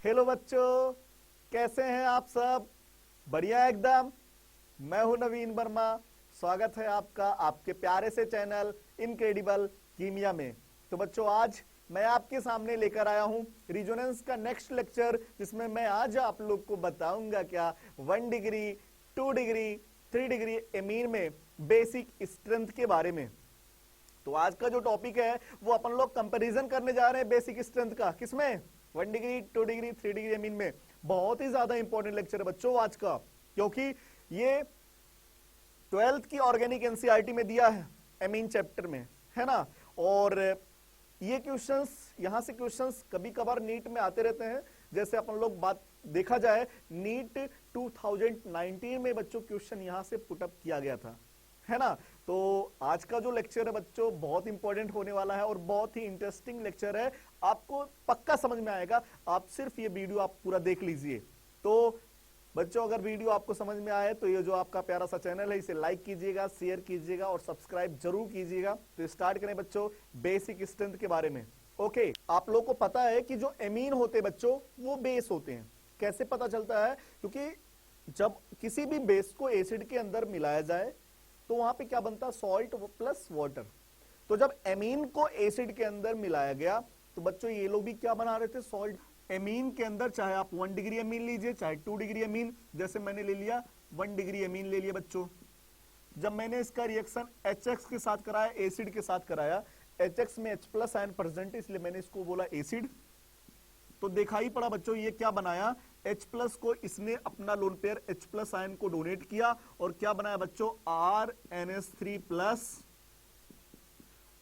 Hello बच्चों, कैसे हैं आप सब? बढ़िया एकदम। मैं हूं नवीन वर्मा। स्वागत है आपका आपके प्यारे से चैनल इनक्रेडिबल कीमिया में। तो बच्चों, आज मैं आपके सामने लेकर आया हूं रिजोनेंस का नेक्स्ट लेक्चर, जिसमें मैं आज आप लोग को बताऊंगा क्या 1 डिग्री, 2 डिग्री, 3 डिग्री एमीन में बेसिक स्ट्रेंथ के बारे में। तो आज का जो टॉपिक है वो अपन लोग कंपैरिजन करने जा रहे हैं बेसिक स्ट्रेंथ का। किसमें? 1 डिग्री, 2 डिग्री, 3 डिग्री एमीन में। बहुत ही ज्यादा इंपॉर्टेंट लेक्चर है बच्चों आज का, क्योंकि ये 12th की ऑर्गेनिक एनसीईआरटी में दिया है एमीन चैप्टर में, है ना। और ये क्वेश्चंस, यहां से क्वेश्चंस कभी कभार नीट में आते रहते हैं। जैसे अपन लोग बात देखा जाए, नीट 2019 में बच्चों क्वेश्चन यहां से पुटअप किया गया था, है ना। तो आज का जो लेक्चर है बच्चों बहुत इंपॉर्टेंट होने वाला है और बहुत ही इंटरेस्टिंग लेक्चर है। आपको पक्का समझ में आएगा, आप सिर्फ ये वीडियो आप पूरा देख लीजिए। तो बच्चों, अगर वीडियो आपको समझ में आए तो ये जो आपका प्यारा सा चैनल है इसे लाइक कीजिएगा, शेयर कीजिएगा और सब्सक्राइब जरूर कीजिएगा। तो स्टार्ट करें बच्चों बेसिक स्ट्रेंथ के बारे में। ओके, आप लोग को पता है कि जो एमीन होते हैं बच्चों वो बेस होते हैं। कैसे पता चलता है? क्योंकि जब किसी भी बेस को एसिड के अंदर मिलाया जाए तो वहां पे क्या बनता है? Salt plus water. तो जब एमीन को एसिड के अंदर मिलाया गया तो बच्चों ये लोग भी क्या बना रहे थे? सॉल्ट। एमीन के अंदर चाहे आप 1 डिग्री एमीन लीजिए, चाहे 2 डिग्री एमीन, जैसे मैंने ले लिया 1 डिग्री एमीन ले लिया बच्चों। जब मैंने इसका रिएक्शन HX के साथ कराया, एसिड के साथ कराया, HX में H प्लस आयन प्रेजेंट, इसलिए मैंने इसको बोला एसिड। तो देखा ही पड़ा बच्चों ये क्या बनाया? H प्लस को इसने अपना lone pair H plus ion को डोनेट किया और क्या बनाया बच्चों? RNH3 प्लस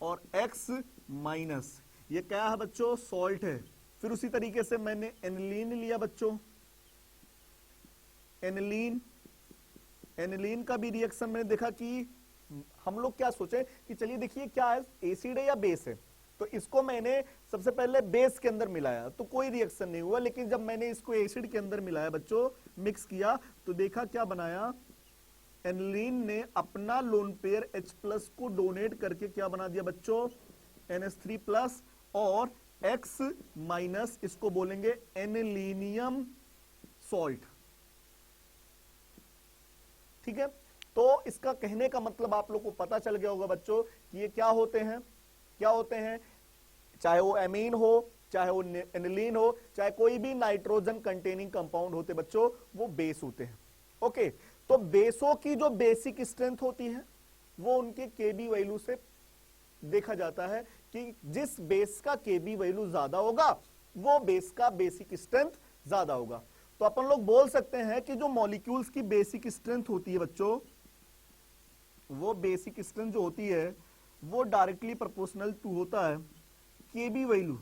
और X माइनस। ये क्या है बच्चों? सॉल्ट है। फिर उसी तरीके से मैंने एनिलीन लिया बच्चों। एनिलीन का भी रिएक्शन मैंने देखा कि हम लोग क्या सोचे कि चलिए देखिए क्या है, एसिड है या बेस है। तो इसको मैंने सबसे पहले बेस के अंदर मिलाया तो कोई रिएक्शन नहीं हुआ, लेकिन जब मैंने इसको एसिड के अंदर मिलाया बच्चों, मिक्स किया, तो देखा क्या बनाया? एनिलीन ने अपना लोन पेयर H प्लस को डोनेट करके क्या बना दिया बच्चों? NH3 प्लस और X माइनस, इसको बोलेंगे एनिलीनियम सॉल्ट। ठीक है, तो इसका कहने का मतलब आप लोग को पता चल गया होगा बच्चों कि ये क्या होते हैं। क्या होते हैं? चाहे वो एमीन हो, चाहे वो एनिलीन हो, चाहे कोई भी नाइट्रोजन कंटेनिंग कंपाउंड होते बच्चों, वो बेस होते हैं। ओके, तो बेसों की जो बेसिक स्ट्रेंथ होती है वो उनके केबी वैल्यू से देखा जाता है कि जिस बेस का केबी वैल्यू ज्यादा होगा वो बेस का बेसिक स्ट्रेंथ ज्यादा होगा। तो अपन लोग बोल सकते हैं कि जो मॉलिक्यूल्स की बेसिक स्ट्रेंथ होती है बच्चों, वो बेसिक स्ट्रेंथ जो होती है वो डायरेक्टली प्रोपोर्शनल टू होता है केबी वैल्यू।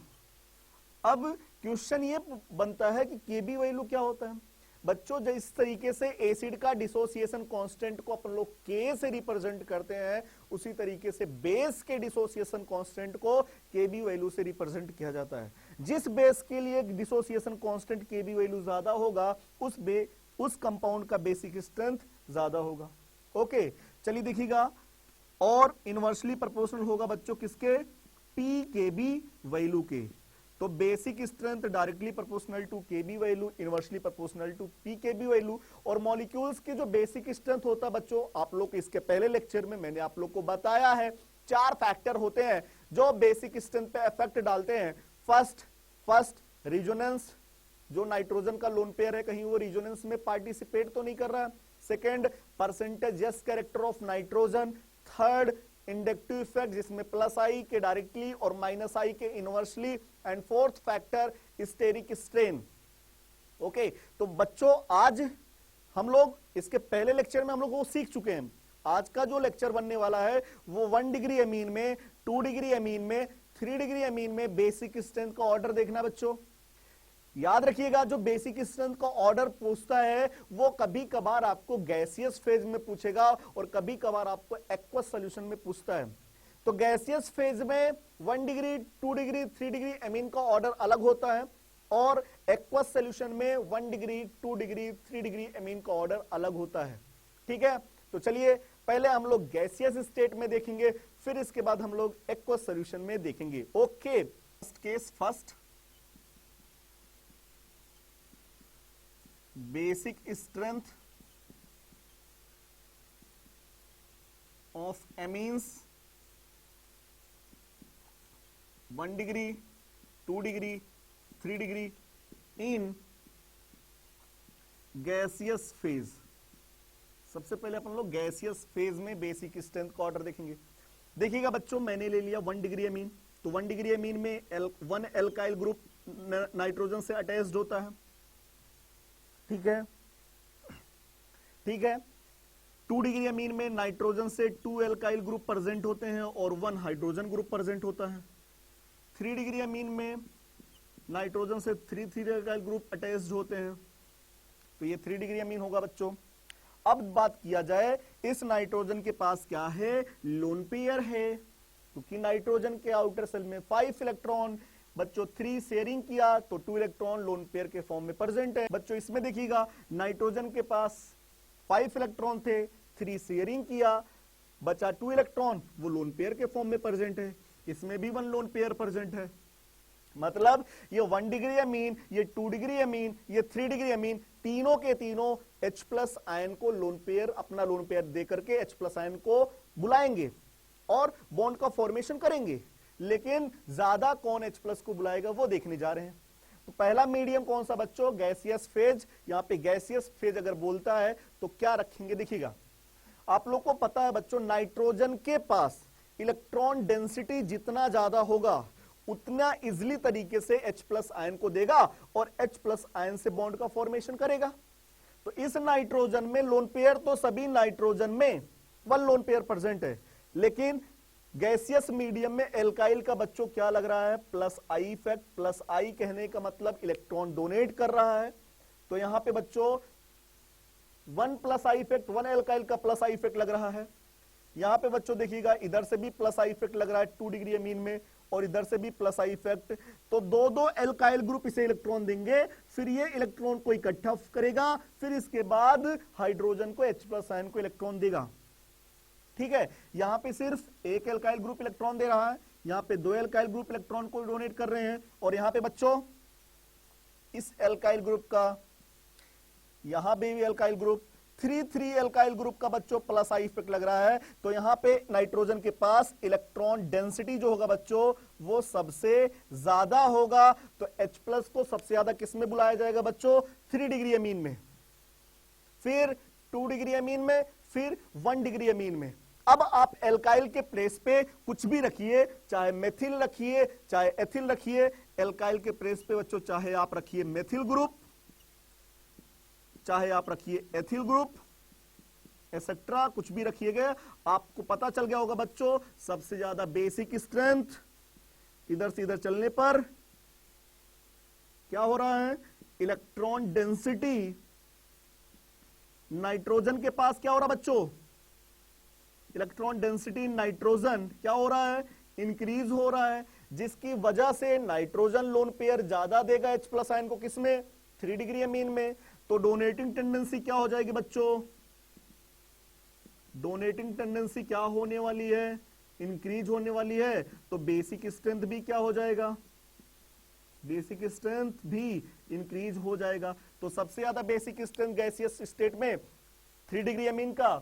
अब क्वेश्चन ये बनता है कि केबी वैल्यू क्या होता है बच्चों? जिस तरीके से एसिड का डिसोसिएशन कांस्टेंट को अपन लोग के से रिप्रेजेंट करते हैं, उसी तरीके से बेस के डिसोसिएशन कांस्टेंट को केबी वैल्यू से रिप्रेजेंट किया जाता है। जिस बेस के लिए डिसोसिएशन कांस्टेंट केबी वैल्यू ज्यादा होगा उस कंपाउंड का बेसिक स्ट्रेंथ ज्यादा होगा। ओके, चलिए देखिएगा। और इनवर्सली प्रोपोर्शनल होगा बच्चों किसके? पी केबी वैल्यू के। तो basic strength directly proportional to Kb value, inversely proportional to p Kb value. और मॉलिक्यूल्स की जो बेसिक स्ट्रेंथ होता है बच्चों, आप लोग इसके पहले लेक्चर में मैंने आप लोग को बताया है 4 फैक्टर होते हैं जो बेसिक स्ट्रेंथ पे इफेक्ट डालते हैं। फर्स्ट रिजोनेंस, जो नाइट्रोजन का लोन पेयर है कहीं वो रिजोनेंस में पार्टिसिपेट तो नहीं कर रहा है। Second, percentage s character of nitrogen. Third, inductive effect जिसमें प्लस आई के डायरेक्टली और माइनस आई के inversely. And fourth factor steric strain. Okay, तो बच्चों आज हम लोग इसके पहले लेक्चर में हम लोग वो सीख चुके हैं। आज का जो लेक्चर बनने वाला है वो 1 डिग्री एमीन में, 2 डिग्री एमीन में, 3 डिग्री एमीन में बेसिक स्ट्रेंथ का ऑर्डर देखना बच्चों। याद रखिएगा, जो बेसिक स्ट्रेंथ का ऑर्डर पूछता है वो कभी कभार आपको गैसियस फेज में पूछेगा और कभी कभार आपको एक्वस सॉल्यूशन में पूछता है। तो गैसियस फेज में 1 डिग्री, 2 डिग्री, 3 डिग्री एमीन का ऑर्डर अलग होता है और एक्वस सॉल्यूशन में 1 डिग्री, 2 डिग्री, 3 डिग्री एमीन का ऑर्डर अलग होता है। ठीक है, तो चलिए पहले हम लोग गैसियस स्टेट में देखेंगे, फिर इसके बाद हम लोग एक्वस सॉल्यूशन में देखेंगे। Okay, first case first. Basic strength of amines 1 degree 2 degree 3 degree in gaseous phase. सबसे पहले अपन लोग गैसियस फेज में बेसिक स्ट्रेंथ का ऑर्डर देखेंगे। देखिएगा बच्चों, मैंने ले लिया 1 डिग्री अमीन, तो 1 डिग्री अमीन में 1 एल्काइल ग्रुप नाइट्रोजन से अटैच्ड होता है, ठीक है, ठीक है। 2 डिग्री अमीन में नाइट्रोजन से 2 एल्काइल ग्रुप प्रेजेंट होते हैं और 1 हाइड्रोजन ग्रुप प्रेजेंट होता है। 3 डिग्री अमीन में नाइट्रोजन से 3 एल्काइल ग्रुप अटैच्ड होते हैं, तो ये 3 डिग्री अमीन होगा बच्चों। अब बात किया जाए, इस नाइट्रोजन के पास क्या है, लोन पेयर है, क्योंकि नाइट्रोजन के आउटर सेल में 5 इलेक्ट्रॉन, बच्चों 3 शेयरिंग किया तो 2 इलेक्ट्रॉन लोन पेयर के फॉर्म में प्रेजेंट है। बच्चों इसमें देखिएगा, नाइट्रोजन के पास 5 इलेक्ट्रॉन थे, 3 शेयरिंग किया, बचा 2 इलेक्ट्रॉन, वो लोन पेयर के फॉर्म में प्रेजेंट है। इसमें भी 1 लोन पेयर प्रेजेंट है। मतलब ये 1 डिग्री अमीन, ये 2 डिग्री अमीन, ये 3 डिग्री अमीन, तीनों के तीनों H+ आयन को लोन पेयर, अपना लोन पेयर देकर के H+ आयन को बुलाएंगे और बॉन्ड का फॉर्मेशन करेंगे। लेकिन ज्यादा कौन H+ को बुलाएगा वो देखने जा रहे हैं। तो पहला मीडियम कौन सा बच्चों, गैसियस फेज। यहां पे गैसियस फेज अगर बोलता है तो क्या रखेंगे, देखिएगा आप लोग को पता है बच्चों, नाइट्रोजन के पास इलेक्ट्रॉन डेंसिटी जितना ज्यादा होगा उतना इजिली तरीके से H+ आयन को देगा और H+ आयन से बॉन्ड का फॉर्मेशन करेगा। तो इस नाइट्रोजन में लोन पेयर, तो सभी नाइट्रोजन में 1 लोन पेयर प्रेजेंट है, लेकिन गैसियस मीडियम में एल्काइल का बच्चों क्या लग रहा है, +I इफेक्ट। +I कहने का मतलब इलेक्ट्रॉन डोनेट कर रहा है, तो यहां पे बच्चों 1 +I इफेक्ट, 1 एल्काइल का +I इफेक्ट लग रहा है। यहां पे बच्चों देखिएगा, इधर से भी +I इफेक्ट लग रहा है 2 डिग्री अमीन में, और इधर से भी +I इफेक्ट। तो दो एल्काइल ग्रुप इसे इलेक्ट्रॉन देंगे, फिर ये इलेक्ट्रॉन को इकट्ठा करेगा, फिर इसके बाद हाइड्रोजन को H+ आयन को इलेक्ट्रॉन देगा, ठीक है। यहां पे सिर्फ 1 एल्काइल ग्रुप इलेक्ट्रॉन दे रहा है, यहां पे 2 एल्काइल ग्रुप इलेक्ट्रॉन को डोनेट कर रहे हैं, और यहां पे बच्चों इस एल्काइल ग्रुप का, यहां पे भी एल्काइल ग्रुप 3 एल्काइल ग्रुप का बच्चों +I इफेक्ट लग रहा है। तो यहां पे नाइट्रोजन के पास इलेक्ट्रॉन डेंसिटी जो होगा बच्चों वो सबसे ज्यादा होगा, तो H+ को सबसे ज्यादा किस में बुलाया जाएगा बच्चों, 3 डिग्री अमीन में, फिर 2 डिग्री अमीन में, फिर 1 डिग्री अमीन में। अब आप एल्काइल के प्लेस पे कुछ भी रखिए, चाहे मेथिल रखिए, चाहे एथिल रखिए। एल्काइल के प्लेस पे बच्चों चाहे आप रखिए मेथिल ग्रुप, चाहे आप रखिए एथिल ग्रुप, एसेट्रा, कुछ भी रखिएगा, आपको पता चल गया होगा बच्चों, सबसे ज्यादा बेसिक स्ट्रेंथ इधर से इधर चलने पर क्या हो रहा है, इलेक्ट्रॉन डेंसिटी नाइट्रोजन के पास क्या हो रहा है बच्चों, इलेक्ट्रॉन डेंसिटी नाइट्रोजन क्या हो रहा है, इंक्रीज हो रहा है, जिसकी वजह से नाइट्रोजन लोन पेयर ज्यादा देगा H+ आयन को, किसमें, 3 डिग्री अमीन में। तो डोनेटिंग टेंडेंसी क्या हो जाएगी बच्चों, डोनेटिंग टेंडेंसी क्या होने वाली है, इंक्रीज होने वाली है। तो बेसिक स्ट्रेंथ भी क्या हो जाएगा, बेसिक स्ट्रेंथ भी इंक्रीज हो जाएगा। तो सबसे ज्यादा बेसिक स्ट्रेंथ गैसियस स्टेट में 3 डिग्री अमीन का,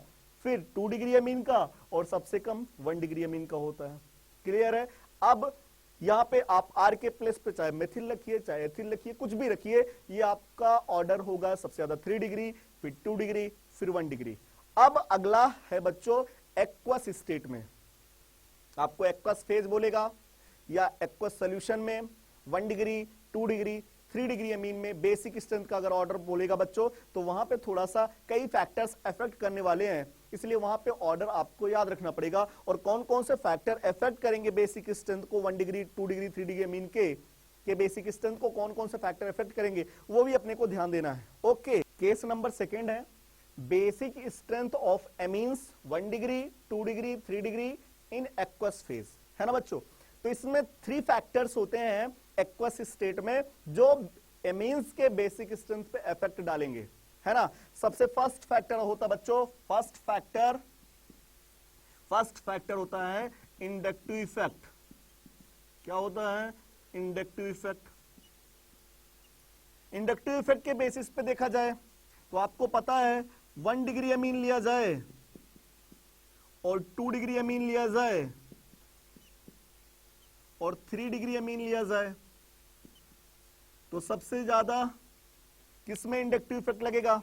फिर 2 डिग्री अमीन का, और सबसे कम 1 डिग्री अमीन का होता है। क्लियर है। अब यहां पे आप आर के प्लेस पे चाहे मेथिल रखिए, चाहे एथिल रखिए, कुछ भी रखिए, ये आपका ऑर्डर होगा सबसे ज्यादा 3 डिग्री, फिर 2 डिग्री, फिर 1 डिग्री। अब अगला है बच्चों एक्वस स्टेट में, आपको एक्वस फेज बोलेगा या एक्वस सोल्यूशन में 1 डिग्री, 2 डिग्री, 3 डिग्री अमीन में बेसिक स्ट्रेंथ का अगर ऑर्डर बोलेगा बच्चों, तो वहां पे थोड़ा सा कई फैक्टर्स अफेक्ट करने वाले हैं, इसलिए वहां पे ऑर्डर आपको याद रखना पड़ेगा। और कौन कौन से फैक्टर अफेक्ट करेंगे बेसिक स्ट्रेंथ को, 1 डिग्री, 2 डिग्री, 3 डिग्री अमीन के बेसिक स्ट्रेंथ को कौन कौन से फैक्टर अफेक्ट करेंगे, वो भी अपने को ध्यान देना है। ओके, केस नंबर 2 है basic strength of amines 1 degree, 2 degree, 3 degree in aqueous phase, है ना बच्चों। तो इसमें 3 फैक्टर्स होते हैं एक्वस स्टेट में जो एमीन्स के बेसिक स्ट्रेंथ पे इफेक्ट डालेंगे, है ना। सबसे फर्स्ट फैक्टर होता बच्चों, फर्स्ट फैक्टर होता है इंडक्टिव इफेक्ट। क्या होता है, इंडक्टिव इफेक्ट। इंडक्टिव इफेक्ट के बेसिस पे देखा जाए तो आपको पता है 1 डिग्री अमीन लिया जाए और 2 डिग्री अमीन लिया जाए और 3 डिग्री अमीन लिया जाए, तो सबसे ज्यादा किसमें इंडक्टिव इफेक्ट लगेगा?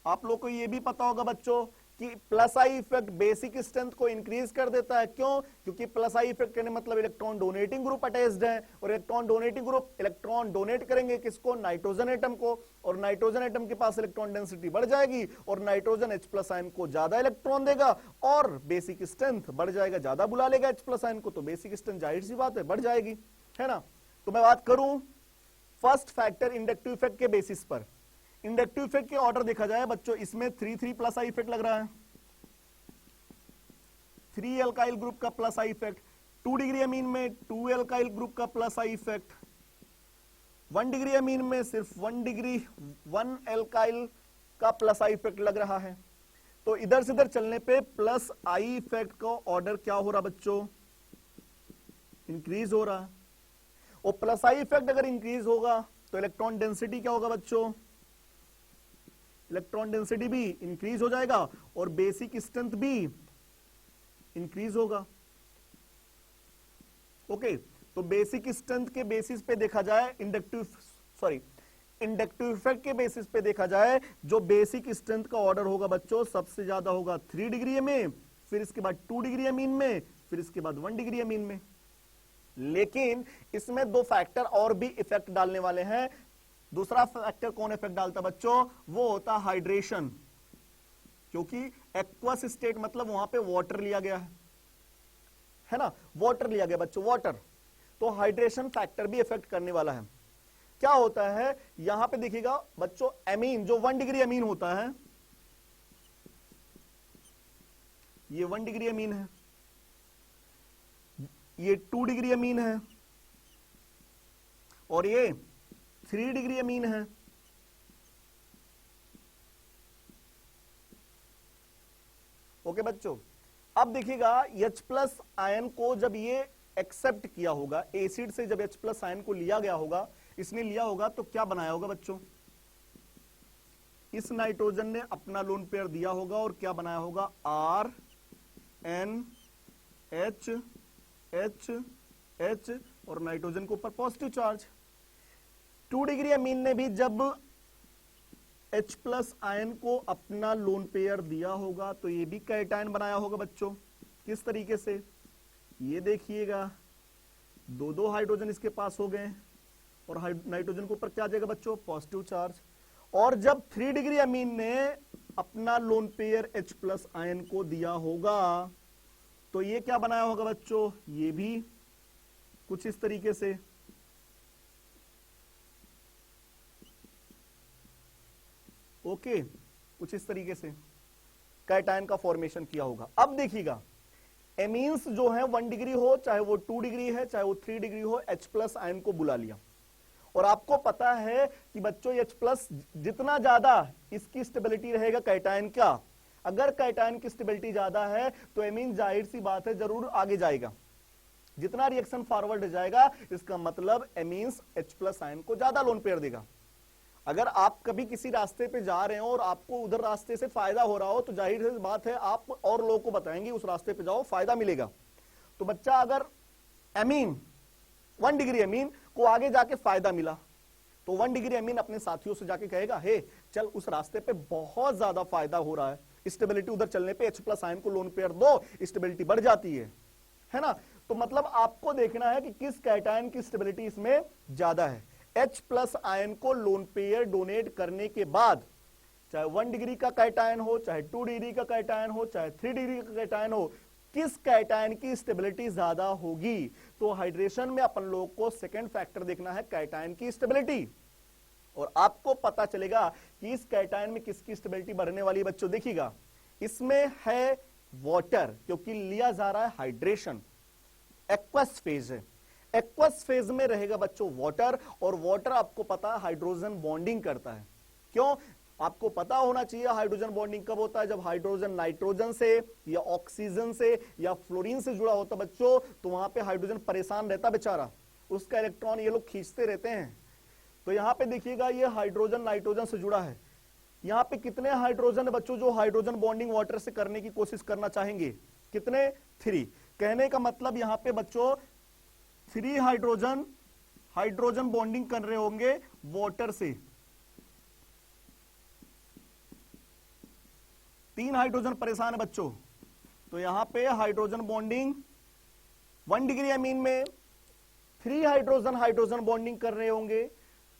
आप लोग को यह भी पता होगा बच्चों कि plus I effect basic strength को इंक्रीज कर देता है। क्यों? क्योंकि प्लस आई इफेक्ट करने मतलब इलेक्ट्रॉन डोनेटिंग ग्रुप अटैच्ड है, और electron donating group electron donate करेंगे किसको? नाइट्रोजन एटम को, और नाइट्रोजन एटम के पास इलेक्ट्रॉन डेंसिटी बढ़ जाएगी और नाइट्रोजन H+ आयन को ज्यादा इलेक्ट्रॉन देगा और बेसिक स्ट्रेंथ बढ़ जाएगा, ज्यादा बुला लेगा H+ आयन को, तो बेसिक स्ट्रेंथ जाहिर सी बात है बढ़ जाएगी, है ना। तो मैं बात करूं फर्स्ट फैक्टर इंडक्टिव इफेक्ट के बेसिस पर, इंडक्टिव इफेक्ट के ऑर्डर देखा जाए बच्चों, इसमें 3 प्लस आई इफेक्ट लग रहा है, 3 एल्काइल ग्रुप का plus I effect, 2 degree amine में 2 एल्काइल ग्रुप का plus I effect, 1 degree amine में सिर्फ 1 एल्काइल का प्लस आई इफेक्ट लग रहा है। तो इधर से इधर चलने पे प्लस आई इफेक्ट का ऑर्डर क्या हो रहा बच्चों? इंक्रीज हो रहा है। और प्लस आई इफेक्ट अगर इंक्रीज होगा तो इलेक्ट्रॉन डेंसिटी क्या होगा बच्चों? इलेक्ट्रॉन डेंसिटी भी इंक्रीज हो जाएगा और बेसिक स्ट्रेंथ भी इंक्रीज होगा। ओके, तो बेसिक स्ट्रेंथ के बेसिस पे देखा जाए इंडक्टिव इफेक्ट के बेसिस पे देखा जाए, जो बेसिक स्ट्रेंथ का ऑर्डर होगा बच्चों सबसे ज्यादा होगा 3 डिग्री में, फिर इसके बाद 2 डिग्री अमीन में, फिर इसके बाद 1 डिग्री अमीन में। लेकिन इसमें 2 फैक्टर और भी इफेक्ट डालने वाले हैं। दूसरा फैक्टर कौन इफेक्ट डालता बच्चों? वो होता हाइड्रेशन, क्योंकि एक्वस स्टेट मतलब वहां पे वाटर लिया गया है ना, वाटर लिया गया बच्चों, वाटर। तो हाइड्रेशन फैक्टर भी इफेक्ट करने वाला है। क्या होता है यहां पे देखिएगा बच्चों, एमीन जो 1 डिग्री अमीन होता है, ये 1 डिग्री अमीन है, ये 2 डिग्री अमीन है और ये 3 डिग्री अमीन है। ओके बच्चों, अब देखिएगा H+ आयन को जब ये एक्सेप्ट किया होगा, एसिड से जब H+ आयन को लिया गया होगा, इसने लिया होगा तो क्या बनाया होगा बच्चों? इस नाइट्रोजन ने अपना लोन पेयर दिया होगा और क्या बनाया होगा? RNH और नाइट्रोजन के ऊपर पॉजिटिव चार्ज। 2 डिग्री अमीन ने भी जब H+ आयन को अपना लोन पेयर दिया होगा तो ये भी कैटायन बनाया होगा बच्चों। किस तरीके से? ये देखिएगा, 2 हाइड्रोजन इसके पास हो गए और नाइट्रोजन के ऊपर क्या आ जाएगा बच्चों? Positive charge. और जब 3 डिग्री अमीन ने अपना लोन पेयर H+ आयन को दिया होगा तो ये क्या बनाया होगा बच्चों? ये भी कुछ इस तरीके से। ओके, कुछ इस तरीके से कैटायन का फॉर्मेशन किया होगा। अब देखिएगा, एमीन्स जो है 1 डिग्री हो, चाहे वो 2 डिग्री है, चाहे वो 3 डिग्री हो, H+ आयन को बुला लिया। और आपको पता है कि बच्चों H+ जितना ज्यादा इसकी स्टेबिलिटी रहेगा कैटायन का, अगर कैटायन की स्टेबिलिटी ज्यादा है तो एमीन जाहिर सी बात है जरूर आगे जाएगा। जितना रिएक्शन फॉरवर्ड जाएगा इसका मतलब एमीन्स H+ आयन को ज्यादा लोन पेयर देगा। अगर आप कभी किसी रास्ते पे जा रहे हो और आपको उधर रास्ते से फायदा हो रहा हो तो जाहिर सी बात है आप और लोगों को बताएंगे उस रास्ते पे जाओ, फायदा मिलेगा। तो बच्चा अगर एमीन 1 डिग्री अमीन को आगे जाके फायदा मिला तो 1 डिग्री अमीन अपने साथियों से जाके कहेगा, हे चल उस रास्ते पे बहुत ज्यादा फायदा हो रहा है, स्टेबिलिटी उधर चलने पे H+ आयन को लोन पेयर दो, स्टेबिलिटी बढ़ जाती है ना। तो मतलब आपको देखना है कि किस कैटायन की स्टेबिलिटी इसमें ज्यादा है। H+ आयन को लोन पेयर डोनेट करने के बाद, चाहे 1 डिग्री का कैटायन हो, चाहे 2 डिग्री का कैटायन हो, चाहे 3 डिग्री का कैटायन हो, किस कैटायन की स्टेबिलिटी ज्यादा होगी? तो हाइड्रेशन में अपन लोगों को सेकंड फैक्टर देखना है, कैटायन की स्टेबिलिटी। और आपको पता चलेगा कि इस कैटायन में किसकी स्टेबिलिटी बढ़ने वाली है बच्चों। देखिएगा, इसमें है वाटर, क्योंकि लिया जा रहा है हाइड्रेशन, एक्वस फेज है। एक्वस फेज में रहेगा बच्चों वाटर, और वाटर आपको पता है हाइड्रोजन बॉन्डिंग करता है। क्यों? आपको पता होना चाहिए हाइड्रोजन बॉन्डिंग कब होता है, जब हाइड्रोजन नाइट्रोजन से या ऑक्सीजन से या फ्लोरीन से जुड़ा होता बच्चों, तो वहां पे हाइड्रोजन परेशान रहता बेचारा, उसका इलेक्ट्रॉन ये लोग खींचते रहते हैं। तो यहां पे देखिएगा ये हाइड्रोजन नाइट्रोजन से जुड़ा है, यहां पे कितने हाइड्रोजन है बच्चों जो हाइड्रोजन बॉन्डिंग वाटर से करने की कोशिश करना चाहेंगे? कितने? 3। कहने का मतलब यहां पे बच्चों 3 हाइड्रोजन बॉन्डिंग कर रहे होंगे वाटर से। 3 हाइड्रोजन परेशान है बच्चों, तो यहां पे हाइड्रोजन बॉन्डिंग 1 डिग्री अमीन में 3 हाइड्रोजन बॉन्डिंग कर रहे होंगे,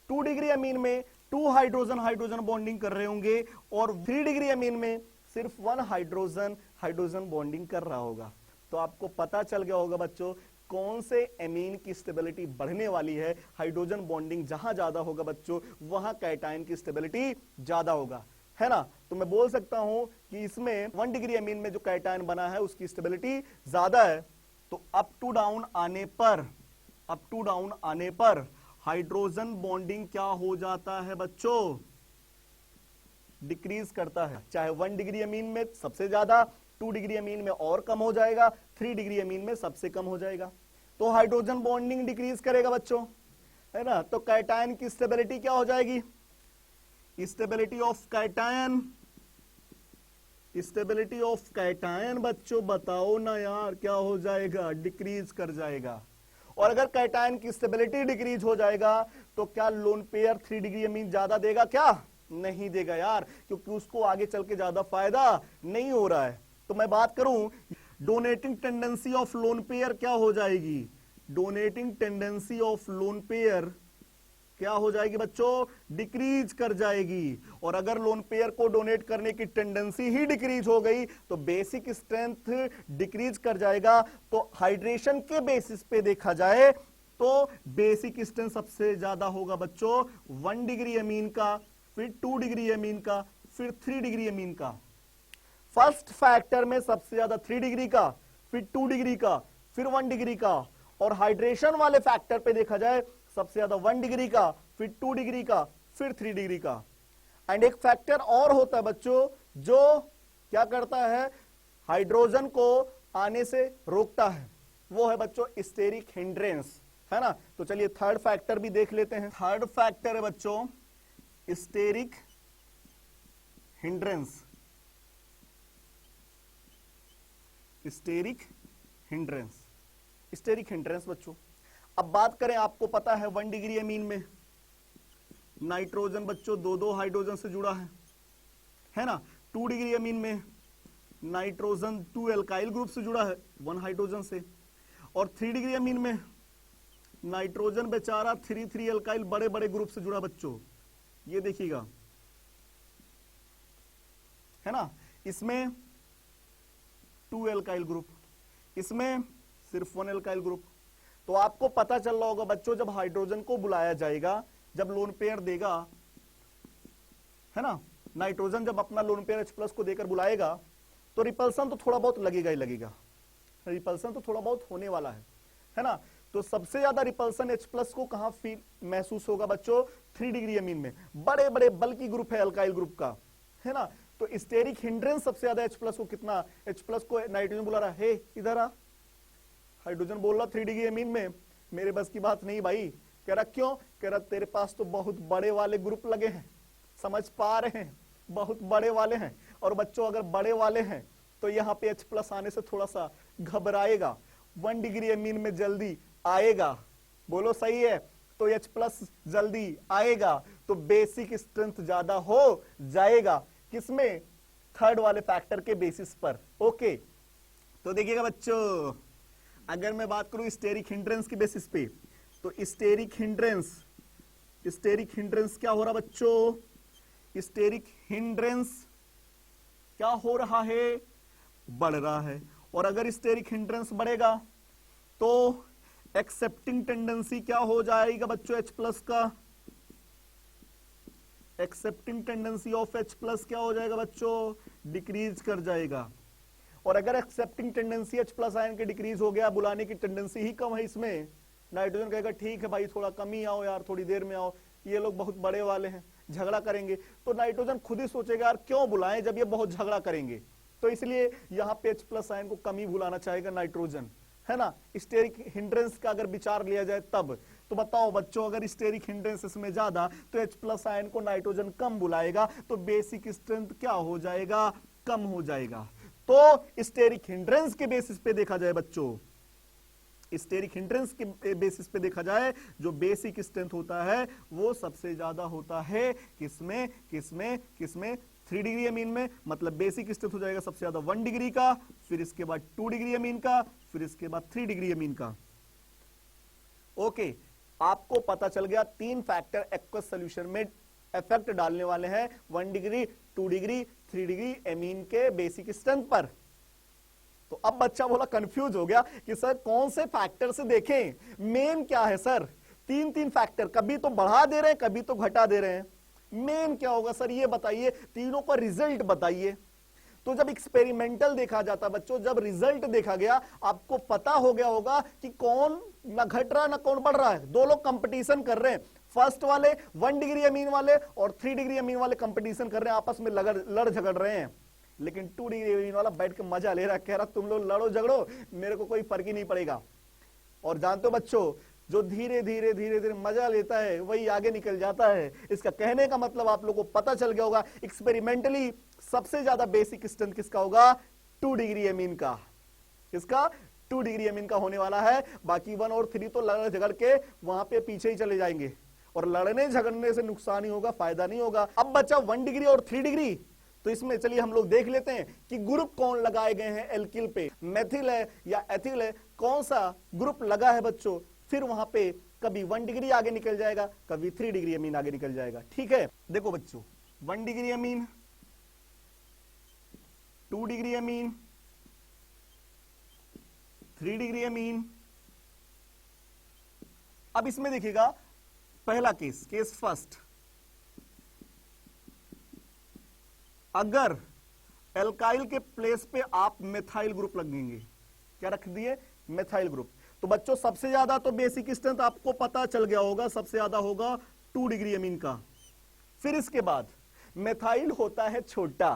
2 डिग्री अमीन में 2 हाइड्रोजन बॉन्डिंग कर रहे होंगे, और 3 डिग्री अमीन में सिर्फ 1 हाइड्रोजन बॉन्डिंग कर रहा होगा। तो आपको पता चल गया होगा बच्चों कौन से एमीन की स्टेबिलिटी बढ़ने वाली है। हाइड्रोजन बॉन्डिंग जहां ज्यादा होगा बच्चों वहां कैटायन की स्टेबिलिटी ज्यादा होगा, है ना। तो मैं बोल सकता हूं कि इसमें 1 डिग्री अमीन में जो कैटायन बना है उसकी स्टेबिलिटी ज्यादा है। तो अप टू डाउन आने पर हाइड्रोजन बॉन्डिंग क्या हो जाता है बच्चों? डिक्रीज करता है। चाहे 1 डिग्री अमीन में सबसे ज्यादा, 2 डिग्री अमीन में और कम हो जाएगा, 3 डिग्री अमीन में सबसे कम हो जाएगा। तो हाइड्रोजन बॉन्डिंग डिक्रीज करेगा बच्चों, है ना। तो कैटायन की स्टेबिलिटी क्या हो जाएगी? स्टेबिलिटी ऑफ कैटायन बच्चों बताओ ना यार, क्या हो जाएगा? डिक्रीज कर जाएगा। और अगर कैटायन की स्टेबिलिटी डिक्रीज हो जाएगा तो क्या लोन पेयर 3 डिग्री अमीन ज्यादा देगा? क्या नहीं देगा यार, क्योंकि उसको आगे चल के ज्यादा फायदा नहीं हो रहा है। तो मैं बात करूं donating tendency of lone pair क्या हो जाएगी? Donating tendency of lone pair क्या हो जाएगी बच्चों? डिक्रीज कर जाएगी। और अगर लोन पेयर को डोनेट करने की टेंडेंसी ही डिक्रीज हो गई तो बेसिक स्ट्रेंथ डिक्रीज कर जाएगा। तो हाइड्रेशन के बेसिस पे देखा जाए तो बेसिक स्ट्रेंथ सबसे ज्यादा होगा बच्चों 1 डिग्री अमीन का, फिर 2 डिग्री अमीन का, फिर 3 डिग्री अमीन का। फर्स्ट फैक्टर में सबसे ज्यादा 3 डिग्री का, फिर 2 डिग्री का, फिर 1 डिग्री का। और हाइड्रेशन वाले फैक्टर पे देखा जाए सबसे ज्यादा 1 डिग्री का, फिर 2 डिग्री का, फिर 3 डिग्री का। एंड एक फैक्टर और होता है बच्चों जो क्या करता है, हाइड्रोजन को आने से रोकता है, वो है बच्चों स्टेरिक हिंड्रेंस, है ना। तो चलिए थर्ड फैक्टर भी देख लेते हैं। थर्ड फैक्टर है बच्चों स्टेरिक हिंड्रेंस। स्टेरिक हिंड्रेंस बच्चों, अब बात करें, आपको पता है 1 डिग्री अमीन में नाइट्रोजन बच्चों 2 हाइड्रोजन से जुड़ा है ना। 2 डिग्री अमीन में नाइट्रोजन 2 एल्काइल ग्रुप से जुड़ा है 1 हाइड्रोजन से। और 3 डिग्री अमीन में नाइट्रोजन बेचारा 3 एल्काइल बड़े बड़े ग्रुप से जुड़ा बच्चों, ये देखिएगा, है ना। इसमें 2 एल्काइल ग्रुप, इसमें सिर्फ 1 एल्काइल ग्रुप। तो आपको पता चल रहा होगा बच्चों जब हाइड्रोजन को बुलाया जाएगा, जब लोन पेयर देगा, है ना, नाइट्रोजन जब अपना लोन पेयर H+ को देकर बुलाएगा तो रिपल्सन तो थोड़ा बहुत लगेगा ही लगेगा, रिपल्सन तो थोड़ा बहुत होने वाला है ना। तो सबसे ज्यादा रिपल्सन H+ को कहां फील महसूस होगा बच्चों? 3 डिग्री अमीन में, बड़े बड़े बल्कि ग्रुप है अल्काइल ग्रुप का, है ना। तो स्टेरिक हिंड्रेंस सबसे ज्यादा H+ को कितना, H+ को नाइट्रोजन बुला रहा है, इधर आ, हाइड्रोजन बोल रहा 3 डिग्री अमीन में, मेरे बस की बात नहीं भाई। कह रहा क्यों? कह रहा तेरे पास तो बहुत बड़े वाले ग्रुप लगे हैं, समझ पा रहे हैं, बहुत बड़े वाले हैं। और बच्चों अगर बड़े वाले हैं तो यहाँ पे H+ आने से थोड़ा सा घबराएगा, 1 डिग्री अमीन में जल्दी आएगा, बोलो सही है। तो H+ जल्दी आएगा तो बेसिक स्ट्रेंथ ज्यादा हो जाएगा, किसमें? थर्ड वाले फैक्टर के बेसिस पर। ओके, तो देखिएगा बच्चों, अगर मैं बात करूं स्टेरिक हिंड्रेंस की बेसिस पे, तो स्टेरिक हिंड्रेंस क्या हो रहा बच्चों? स्टेरिक हिंड्रेंस क्या हो रहा है? बढ़ रहा है। और अगर स्टेरिक हिंड्रेंस बढ़ेगा तो एक्सेप्टिंग टेंडेंसी क्या हो जाएगा बच्चों H+ का? एक्सेप्टिंग टेंडेंसी ऑफ H+ क्या हो जाएगा बच्चों? डिक्रीज कर जाएगा। और अगर एक्सेप्टिंग टेंडेंसी H+ आयन के डिक्रीज हो गया, बुलाने की टेंडेंसी ही कम है इसमें, नाइट्रोजन कहेगा ठीक है भाई थोड़ा कम ही आओ यार, थोड़ी देर में आओ, ये लोग बहुत बड़े वाले हैं, झगड़ा करेंगे। तो नाइट्रोजन खुद ही सोचेगा यार क्यों बुलाएं जब ये बहुत झगड़ा करेंगे, तो इसलिए यहाँ पे H+ आयन को कम ही बुलाना चाहेगा नाइट्रोजन, है ना। स्टेरिक हिंड्रेंस का अगर विचार लिया जाए तब, तो बताओ बच्चों, अगर स्टेरिक हिंड्रेंस इसमें ज्यादा तो H+ आयन को नाइट्रोजन कम बुलाएगा, तो बेसिक स्ट्रेंथ क्या हो जाएगा, कम हो जाएगा। तो स्टेरिक हिंड्रेंस के बेसिस पे देखा जाए बच्चों, स्टेरिक हिंड्रेंस के बेसिस पे देखा जाए, जो बेसिक स्ट्रेंथ होता है वो सबसे ज्यादा होता है किसमें, किसमें, किसमें, 3 डिग्री अमीन में। मतलब बेसिक स्ट्रेंथ हो जाएगा सबसे ज्यादा 1 डिग्री का, फिर इसके बाद 2 डिग्री अमीन का, फिर इसके बाद 3 डिग्री अमीन का। ओके, आपको पता चल गया 3 फैक्टर एक्वस सॉल्यूशन में इफेक्ट डालने वाले हैं 1 डिग्री, 2 डिग्री, 3 डिग्री अमीन के बेसिक स्ट्रेंथ पर। तो अब बच्चा बोला, कंफ्यूज हो गया कि सर कौन से फैक्टर से देखें, मेन क्या है सर, 3 फैक्टर, कभी तो बढ़ा दे रहे हैं, कभी तो घटा दे रहे हैं, मेन क्या होगा सर ये बताइए, तीनों का रिजल्ट बताइए। तो जब एक्सपेरिमेंटल देखा जाता बच्चों, जब रिजल्ट देखा गया, आपको पता हो गया होगा कि कौन ना घट रहा ना कौन बढ़ रहा है। दो लोग कंपटीशन कर रहे हैं, फर्स्ट वाले 1 डिग्री अमीन वाले और 3 डिग्री अमीन वाले कंपटीशन कर रहे हैं, आपस में लड़ झगड़ रहे हैं। लेकिन 2 डिग्री अमीन वाला बैठ के मजा ले रहा है, कह रहा तुम लोग लड़ो झगड़ो, मेरे को कोई फर्क ही नहीं पड़ेगा। और जानते हो बच्चों, जो धीरे धीरे धीरे धीरे मजा लेता है वही आगे निकल जाता है। इसका कहने का मतलब आप लोगों को पता चल गया होगा, एक्सपेरिमेंटली सबसे ज्यादा बेसिक स्ट्रेंथ किसका होगा, 2 डिग्री अमीन का। किसका, 2 डिग्री अमीन का होने वाला है। बाकी 1 और 3 तो लड़ झगड़ के वहां पे पीछे ही चले जाएंगे, और लड़ने झगड़ने से नुकसान ही होगा, फायदा नहीं होगा। अब बचा 1 डिग्री और 3 डिग्री, तो इसमें चलिए हम लोग देख लेते हैं कि ग्रुप कौन लगाए गए हैं एल्किल पे, मेथिल है या एथिल है, कौन सा ग्रुप लगा है बच्चों। फिर वहां पे कभी 1 डिग्री आगे निकल जाएगा, कभी 3 डिग्री अमीन आगे निकल जाएगा। ठीक है, देखो बच्चों, 1 degree amine, 2 degree amine, 3 degree amine. अब इसमें देखिएगा पहला केस फर्स्ट, अगर एल्काइल के प्लेस पे आप मेथाइल ग्रुप लगेंगे, क्या रख दिए, मेथाइल ग्रुप, तो बच्चों सबसे ज्यादा तो बेसिक स्ट्रेंथ आपको पता चल गया होगा, सबसे ज्यादा होगा 2 डिग्री अमीन का। फिर इसके बाद मेथाइल होता है छोटा।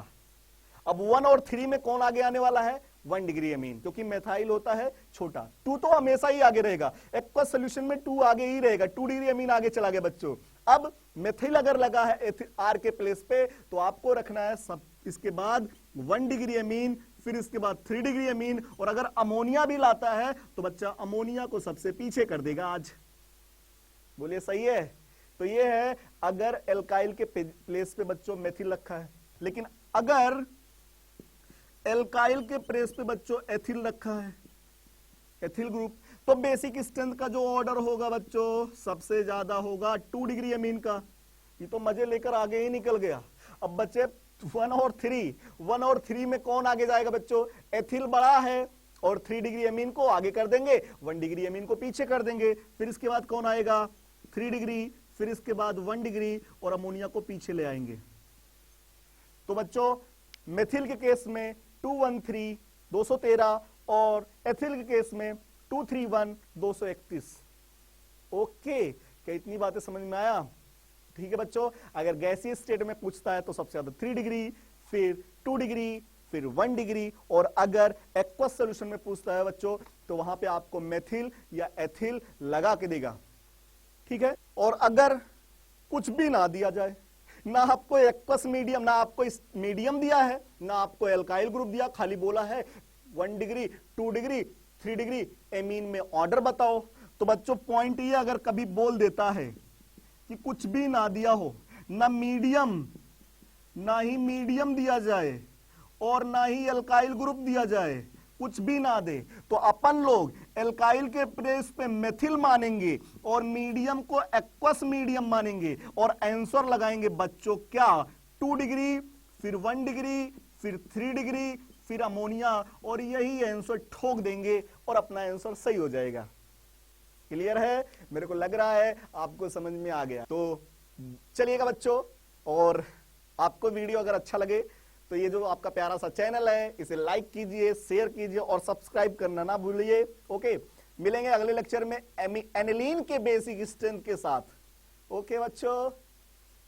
अब 1 और 3 में कौन आगे आने वाला है, 1 डिग्री अमीन, क्योंकि मेथाइल होता है छोटा। 2 तो हमेशा ही आगे रहेगा, एक्वस सॉल्यूशन में 2 आगे ही रहेगा, 2 डिग्री अमीन आगे चला गया बच्चों। अब मेथिल अगर लगा है आर के प्लेस पे, तो आपको रखना है सब इसके बाद 1 डिग्री अमीन, फिर इसके बाद 3 डिग्री अमीन। और अगर अमोनिया भी लाता है तो बच्चा अमोनिया को सबसे पीछे कर देगा आज। बोलिए सही है। तो ये है अगर एल्काइल के प्लेस पे बच्चों मेथिल रखा है। लेकिन अगर एल्काइल के प्लेस पे बच्चों एथिल रखा है, एथिल ग्रुप, तो बेसिक स्ट्रेंथ का जो ऑर्डर होगा बच्चों सबसे ज्यादा होगा 2 डिग्री अमीन का। ये तो मजे लेकर आगे ही निकल गया। अब बच्चे 1 और 3 में कौन आगे जाएगा बच्चों, एथिल बड़ा है और 3 डिग्री अमीन को आगे कर देंगे, 1 डिग्री अमीन को पीछे कर देंगे। फिर इसके बाद कौन आएगा, 3 डिग्री, फिर इसके बाद 1 डिग्री और अमोनिया को पीछे ले आएंगे। तो बच्चों मेथिल के केस में 213 213 और एथिल के केस में 231 231। ओके, क्या इतनी बातें समझ में आया? ठीक है बच्चों, अगर गैसीय स्टेट में पूछता है तो सबसे ज्यादा 3 डिग्री, फिर 2 डिग्री, फिर 1 डिग्री, और अगर एक्वस सॉल्यूशन में पूछता है बच्चों तो वहां पे आपको मेथिल या एथिल लगा के देगा। ठीक है, और अगर कुछ भी ना दिया जाए, ना आपको एक्वस मीडियम, ना आपको मीडियम दिया है, ना आपको एल्काइल ग्रुप दिया, खाली बोला है 1 डिग्री, 2 डिग्री, 3 डिग्री एमीन में ऑर्डर बताओ, तो बच्चों पॉइंट ये अगर कभी बोल देता है कि कुछ भी ना दिया हो, ना मीडियम, ना ही मीडियम दिया जाए और ना ही एल्काइल ग्रुप दिया जाए, कुछ भी ना दे, तो अपन लोग एल्काइल के प्लेस पे मेथिल मानेंगे और मीडियम को एक्वस मीडियम मानेंगे और आंसर लगाएंगे बच्चों क्या, 2 डिग्री, फिर 1 डिग्री, फिर 3 डिग्री, फिर अमोनिया, और यही आंसर ठोक देंगे और अपना आंसर सही हो जाएगा। क्लियर है? मेरे को लग रहा है आपको समझ में आ गया। तो चलिएगा बच्चों, और आपको वीडियो अगर अच्छा लगे तो ये जो आपका प्यारा सा चैनल है इसे लाइक कीजिए, शेयर कीजिए और सब्सक्राइब करना ना भूलिए। ओके, मिलेंगे अगले लेक्चर में एनिलीन के बेसिक स्ट्रेंथ के साथ। ओके बच्चों।